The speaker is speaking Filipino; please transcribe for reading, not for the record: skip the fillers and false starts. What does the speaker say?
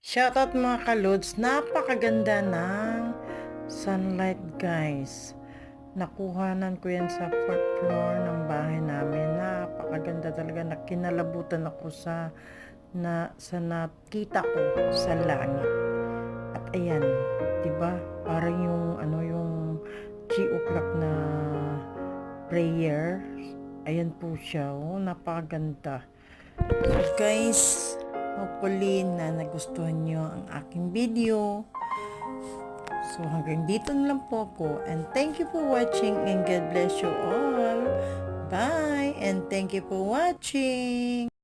Shoutout mga kalods, napakaganda ng sunlight guys. Nakuhanan ko yan sa 4th floor ng bahay namin. Napakaganda talaga, nakinalabutan ako sa nakita ko sa langit. At ayan, 'di ba? Parang yung yung 3 o'clock na prayer. Ayan po siya, oh, napakaganda. So guys, hopefully na nagustuhan nyo ang aking video. So hanggang dito na lang po ako. And thank you for watching and God bless you all. Bye and thank you for watching.